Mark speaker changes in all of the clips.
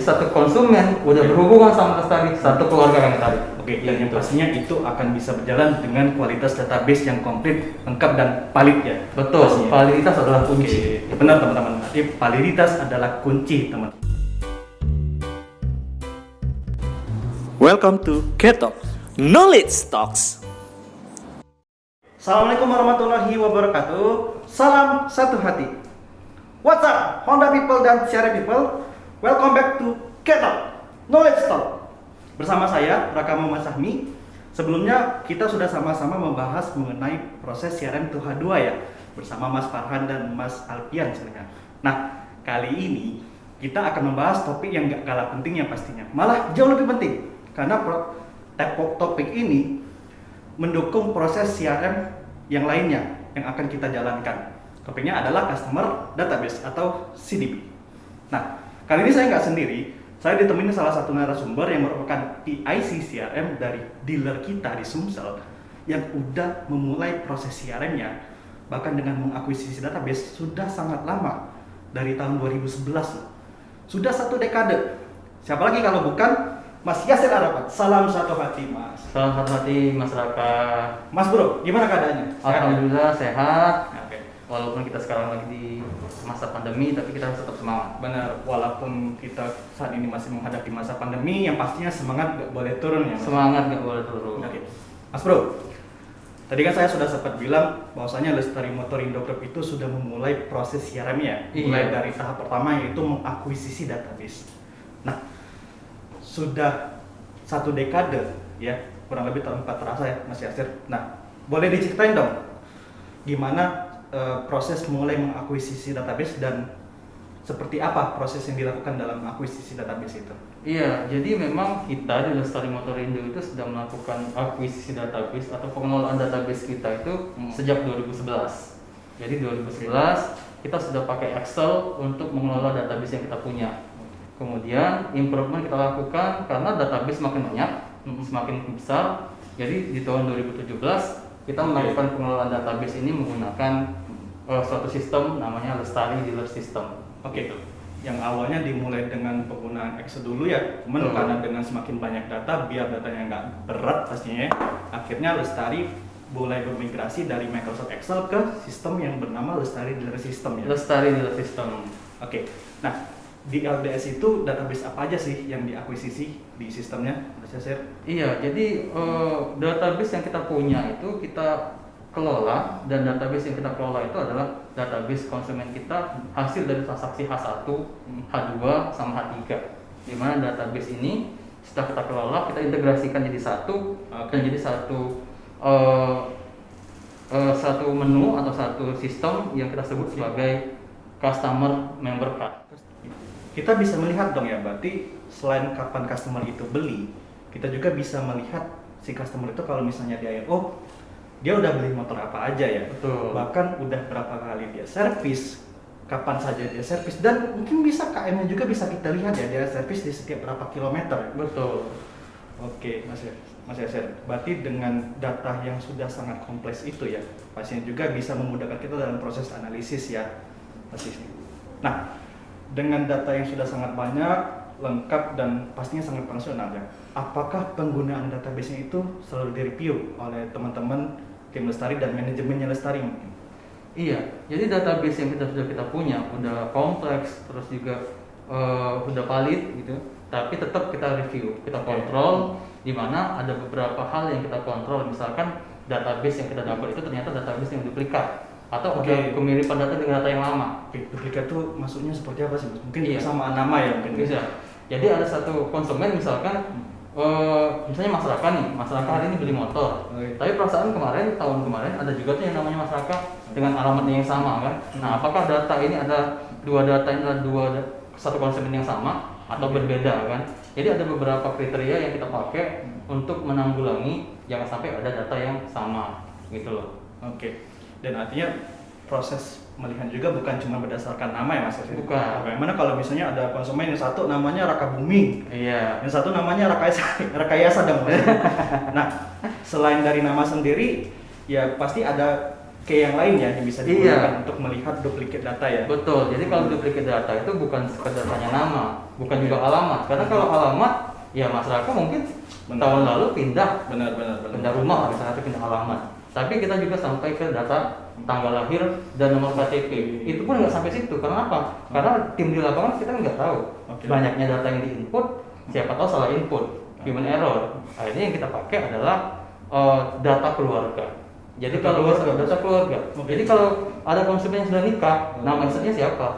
Speaker 1: satu konsumen udah berhubungan sama Lestari, satu keluarga kan tadi.
Speaker 2: Oke, dan yang pastinya itu akan bisa berjalan dengan kualitas database yang komplit, lengkap dan valid ya.
Speaker 1: Betul,
Speaker 2: Pastinya.
Speaker 1: validitas adalah kunci.
Speaker 2: Oke, benar teman-teman. Berarti validitas adalah kunci, teman.
Speaker 3: Welcome to Ketok Knowledge Talks.
Speaker 2: Assalamualaikum warahmatullahi wabarakatuh. Salam satu hati. What's up, Honda people dan Sierra people? Welcome back to Ketok Knowledge Talk. Bersama saya, Raka Muhammad Sahmi. Sebelumnya kita sudah sama-sama membahas mengenai proses CRM to H2 ya, bersama Mas Farhan dan Mas Alfian sebenarnya. Nah, kali ini kita akan membahas topik yang gak kalah pentingnya pastinya, malah jauh lebih penting, karena topik ini mendukung proses CRM yang lainnya yang akan kita jalankan. Topiknya adalah Customer Database atau CDB. Nah, kali ini saya nggak sendiri. Saya ditemani salah satu narasumber yang merupakan PIC CRM dari dealer kita di Sumsel yang udah memulai proses CRM-nya, bahkan dengan mengakuisisi database sudah sangat lama, dari tahun 2011 loh. Sudah 1 dekade. Siapa lagi kalau bukan Mas Yasir Arafat. Salam satu hati, Mas.
Speaker 1: Salam satu hati Mas Raka.
Speaker 2: Mas Bro, gimana keadaannya?
Speaker 1: Alhamdulillah sehat.
Speaker 2: Oke.
Speaker 1: Walaupun kita sekarang lagi di masa pandemi, tapi kita harus tetap semangat.
Speaker 2: Benar, walaupun kita saat ini masih menghadapi masa pandemi, yang pastinya semangat gak boleh turun ya, Mas?
Speaker 1: Semangat gak boleh turun.
Speaker 2: Oke. Mas Bro, tadi kan saya sudah sempat bilang bahwasanya Lestari Motor Indo Group itu sudah memulai proses CRM-nya.
Speaker 1: Iya.
Speaker 2: Mulai dari tahap pertama yaitu mengakuisisi database. Nah, sudah 1 dekade ya, kurang lebih tahun 4 terasa ya Mas Yasir. Nah, boleh diceritain dong gimana proses mulai mengakuisisi database dan seperti apa proses yang dilakukan dalam akuisisi database itu?
Speaker 1: Iya, jadi memang kita di Lestari Motor Indo itu sudah melakukan akuisisi database atau pengelolaan database kita itu sejak 2011. Jadi 2011 kita sudah pakai Excel untuk mengelola database yang kita punya. Kemudian improvement kita lakukan karena database semakin banyak, semakin besar. Jadi di tahun 2017 kita melakukan pengelolaan database ini menggunakan suatu sistem namanya Lestari Dealer System.
Speaker 2: Oke. Yang awalnya dimulai dengan penggunaan Excel dulu ya, cuman karena dengan semakin banyak data, biar datanya nggak berat pastinya, akhirnya Lestari mulai bermigrasi dari Microsoft Excel ke sistem yang bernama Lestari Dealer System ya.
Speaker 1: Lestari Dealer System.
Speaker 2: Oke. Nah, di LDS itu database apa aja sih yang diakuisisi di sistemnya, Mas Yasir?
Speaker 1: Iya, jadi database yang kita punya itu kita kelola, dan database yang kita kelola itu adalah database konsumen kita hasil dari transaksi H1, H2, sama H3. Di mana database ini setelah kita kelola, kita integrasikan jadi satu, dan jadi satu menu atau satu sistem yang kita sebut sebagai Customer Member Card.
Speaker 2: Kita bisa melihat dong ya, berarti selain kapan customer itu beli, kita juga bisa melihat si customer itu kalau misalnya dia dia udah beli motor apa aja ya.
Speaker 1: Betul.
Speaker 2: Bahkan udah berapa kali dia servis, kapan saja dia servis, dan mungkin bisa KM-nya juga bisa kita lihat ya, dia servis di setiap berapa kilometer.
Speaker 1: Betul.
Speaker 2: Oke, Mas Yasir, berarti dengan data yang sudah sangat kompleks itu ya, pastinya juga bisa memudahkan kita dalam proses analisis ya. Nah, dengan data yang sudah sangat banyak, lengkap dan pastinya sangat fungsional ya, apakah penggunaan database-nya itu selalu direview oleh teman-teman tim Lestari dan manajemennya Lestari mungkin?
Speaker 1: Iya, jadi database yang kita punya udah kompleks, terus juga udah valid gitu, tapi tetap kita review, kita kontrol, di mana ada beberapa hal yang kita kontrol, misalkan database yang kita dapat itu ternyata database yang duplikat, atau ada kemiripan data dengan data yang lama.
Speaker 2: Duplikat itu maksudnya seperti apa sih, Mas? Mungkin
Speaker 1: Iya.
Speaker 2: kesamaan nama ya mungkin.
Speaker 1: Bisa. Jadi ada satu konsumen misalkan misalnya masyarakat nih, masyarakat hari ini beli motor, tapi perasaan tahun kemarin ada juga tuh yang namanya masyarakat dengan alamatnya yang sama kan. Nah, apakah data ini ada dua data ini adalah satu konsumen yang sama atau berbeda kan? Jadi ada beberapa kriteria yang kita pakai untuk menanggulangi jangan sampai ada data yang sama gitu loh.
Speaker 2: Oke. Dan artinya proses melihat juga bukan cuma berdasarkan nama ya Mas Yasir?
Speaker 1: Bukan.
Speaker 2: Bagaimana kalau misalnya ada konsumen yang satu namanya Raka Bumi,
Speaker 1: Iya.
Speaker 2: yang satu namanya Rakayasa dong Mas. Nah, selain dari nama sendiri, ya pasti ada kayak yang lain ya yang bisa
Speaker 1: Iya.
Speaker 2: digunakan untuk melihat duplikat data ya.
Speaker 1: Betul. Jadi kalau duplicate data itu bukan sekedar hanya nama, bukan juga alamat. Karena kalau alamat, ya masyarakat mungkin
Speaker 2: Benar.
Speaker 1: tahun lalu pindah
Speaker 2: Benar.
Speaker 1: pindah rumah misalnya, atau pindah alamat. Tapi kita juga sampai ke data tanggal lahir dan nomor KTP. Itu pun nggak sampai situ. Karena apa? Karena tim di lapangan kita nggak tahu.
Speaker 2: Oke.
Speaker 1: Banyaknya data yang diinput, siapa tahu salah input, human error. Akhirnya yang kita pakai adalah data keluarga. Jadi
Speaker 2: Data
Speaker 1: kalau
Speaker 2: keluarga.
Speaker 1: data keluarga.
Speaker 2: Oke.
Speaker 1: Jadi kalau ada konsumen yang sudah nikah, nama
Speaker 2: Oke.
Speaker 1: istrinya siapa?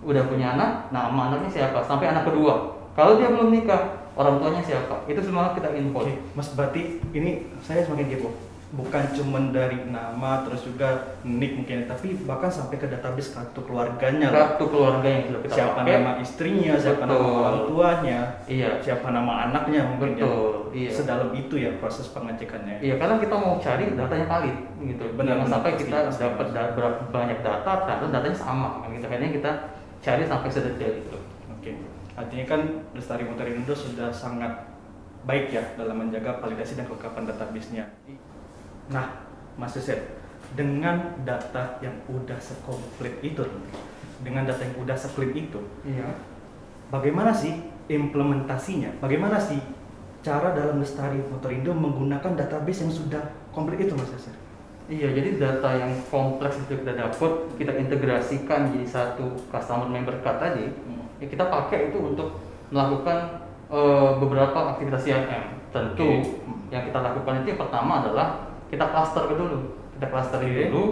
Speaker 1: Udah punya anak, nama anaknya siapa? Sampai anak kedua. Kalau dia belum nikah, orang tuanya siapa? Itu semua kita input.
Speaker 2: Oke, Mas, berarti ini saya semakin kepo. Bukan cuma dari nama terus juga nick mungkin, tapi bahkan sampai ke database kartu keluarganya lah.
Speaker 1: Kartu keluarga yang sudah kita
Speaker 2: Siapa
Speaker 1: pakai.
Speaker 2: nama istrinya, siapa
Speaker 1: Betul.
Speaker 2: nama orang tuanya,
Speaker 1: Iya.
Speaker 2: siapa nama anaknya mungkin
Speaker 1: Betul,
Speaker 2: ya.
Speaker 1: iya.
Speaker 2: Sedalam itu ya proses pengecekannya.
Speaker 1: Iya, karena kita mau cari datanya valid gitu.
Speaker 2: Benar,
Speaker 1: Jangan
Speaker 2: benar,
Speaker 1: sampai
Speaker 2: pasti,
Speaker 1: kita
Speaker 2: pasti.
Speaker 1: dapat berapa banyak data, ternyata datanya sama kan gitu. Akhirnya kita cari sampai sedetail itu.
Speaker 2: Oke. Artinya kan Lestari Motor Indo sudah sangat baik ya dalam menjaga validasi dan kelengkapan database-nya. Nah, Mas Yosef, dengan data yang udah sekomplit itu, dengan data yang udah seklin itu,
Speaker 1: Iya.
Speaker 2: bagaimana sih implementasinya? Bagaimana sih cara dalam Lestari Motor Indo menggunakan database yang sudah komplit itu, Mas Yosef?
Speaker 1: Iya, jadi data yang kompleks itu kita dapat, kita integrasikan jadi satu customer member card tadi, ya kita pakai itu untuk melakukan beberapa aktivitas CRM. Tentu
Speaker 2: Oke.
Speaker 1: yang kita lakukan itu yang pertama adalah kita cluster dulu. Kita clusterin
Speaker 2: Oke.
Speaker 1: dulu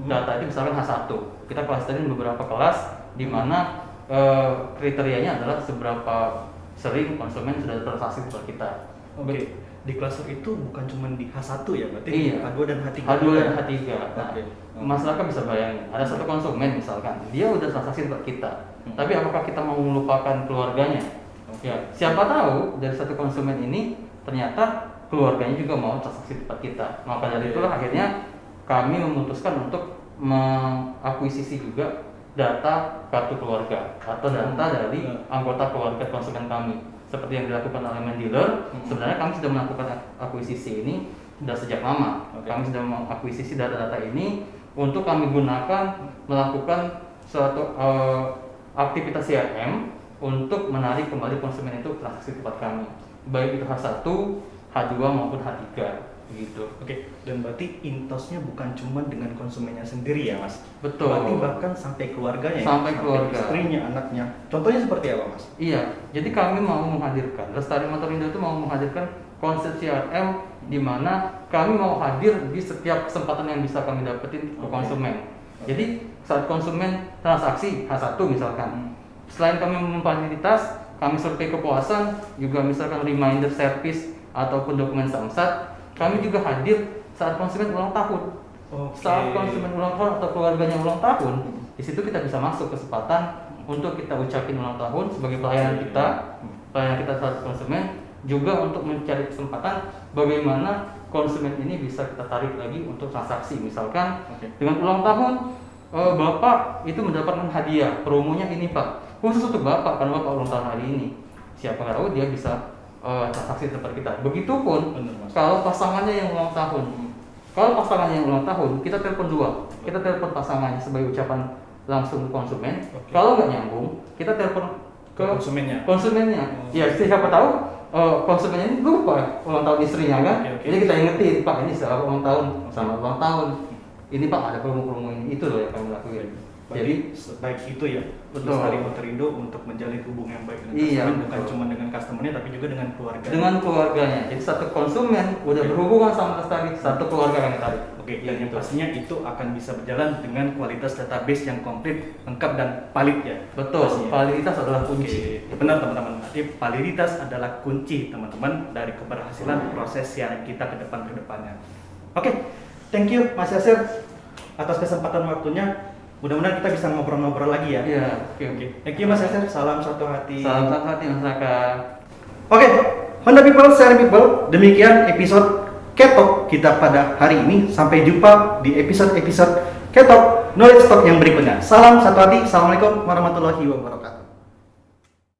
Speaker 1: data itu misalkan H1. Kita clusterin beberapa kelas di mana kriterianya adalah seberapa sering konsumen sudah transaksi kepada kita.
Speaker 2: Oke. Di cluster itu bukan cuma di H1 ya, berarti
Speaker 1: Iya.
Speaker 2: H2 dan H3.
Speaker 1: H2
Speaker 2: juga.
Speaker 1: dan H3. Nah,
Speaker 2: Oke.
Speaker 1: masyarakat bisa bayangin, ada satu konsumen misalkan, dia udah transaksi tempat kita, tapi apakah kita mau melupakan keluarganya?
Speaker 2: Oke.
Speaker 1: Ya, siapa tahu dari satu konsumen ini ternyata keluarganya juga mau transaksi tempat kita. Maka dari itulah akhirnya kami memutuskan untuk mengakuisisi juga data kartu keluarga atau data dari anggota keluarga konsumen kami. Seperti yang dilakukan oleh main dealer, sebenarnya kami sudah melakukan akuisisi ini sudah sejak lama.
Speaker 2: Oke.
Speaker 1: Kami sudah mengakuisisi data-data ini untuk kami gunakan melakukan suatu aktivitas CRM untuk menarik kembali konsumen itu transaksi tempat kami, baik itu H1, H2 maupun H3 gitu.
Speaker 2: Oke, dan berarti intosnya bukan cuma dengan konsumennya sendiri ya, Mas?
Speaker 1: Betul.
Speaker 2: Berarti bahkan sampai keluarganya
Speaker 1: Sampai
Speaker 2: ya?
Speaker 1: keluarga.
Speaker 2: Istrinya, anaknya. Contohnya seperti apa, Mas?
Speaker 1: Iya, jadi kami mau menghadirkan, Lestari Motor Indo itu mau menghadirkan konsep CRM di mana kami mau hadir di setiap kesempatan yang bisa kami dapetin ke
Speaker 2: Oke.
Speaker 1: konsumen. Jadi saat konsumen transaksi H1 misalkan, selain kami memfasilitas, kami survei kepuasan, juga misalkan reminder service ataupun dokumen samsat, kami juga hadir saat konsumen ulang tahun.
Speaker 2: Oke.
Speaker 1: Saat konsumen ulang tahun atau keluarganya ulang tahun, di situ kita bisa masuk kesempatan untuk kita ucapin ulang tahun sebagai pelayanan kita saat konsumen, juga untuk mencari kesempatan bagaimana konsumen ini bisa kita tarik lagi untuk transaksi. Misalkan
Speaker 2: Oke.
Speaker 1: dengan ulang tahun Bapak itu mendapatkan hadiah, promonya ini Pak, khusus untuk Bapak karena Bapak ulang tahun hari ini. Siapa tahu dia bisa transaksi tempat kita. Begitupun
Speaker 2: Benar, Mas.
Speaker 1: kalau pasangannya yang ulang tahun. Kalau pasangannya yang ulang tahun, kita telepon dua. Kita telepon pasangannya sebagai ucapan langsung ke konsumen.
Speaker 2: Oke.
Speaker 1: Kalau nggak nyambung, kita telepon ke
Speaker 2: Konsumennya.
Speaker 1: konsumennya. Ya, siapa tahu konsumennya ini lupa ulang tahun istrinya kan.
Speaker 2: Oke, oke.
Speaker 1: Jadi kita ingetin, Pak ini selamat ulang tahun, selamat ulang tahun. Ini Pak ada promo-promo ini, itu loh yang kami lakuin.
Speaker 2: Jadi baik itu ya,
Speaker 1: Betul.
Speaker 2: Lestari Motor Indo untuk menjalin hubungan yang baik dengan
Speaker 1: Iya,
Speaker 2: konsumen, bukan
Speaker 1: betul.
Speaker 2: cuma dengan customernya tapi juga dengan keluarga.
Speaker 1: Dengan keluarganya. Jadi satu konsumen udah berhubungan sama Lestari, satu keluarga yang tarik.
Speaker 2: Oke, dan yang
Speaker 1: Gitu.
Speaker 2: pastinya itu akan bisa berjalan dengan kualitas database yang komplit, lengkap dan valid ya.
Speaker 1: Betul,
Speaker 2: Pastinya.
Speaker 1: validitas adalah
Speaker 2: Oke,
Speaker 1: kunci.
Speaker 2: benar teman-teman. Berarti validitas adalah kunci teman-teman dari keberhasilan proses siaran kita ke depannya. Oke, thank you Mas Yasir atas kesempatan waktunya. Mudah-mudahan kita bisa ngobrol-ngobrol lagi ya.
Speaker 1: Iya, oke.
Speaker 2: Thank you Mas Yasir. Salam satu hati.
Speaker 1: Salam satu hati masyarakat.
Speaker 2: Oke, Honda People, Share People. Demikian episode Ketok kita pada hari ini. Sampai jumpa di episode-episode Ketok Knowledge Talk yang berikutnya. Salam satu hati. Assalamualaikum warahmatullahi wabarakatuh.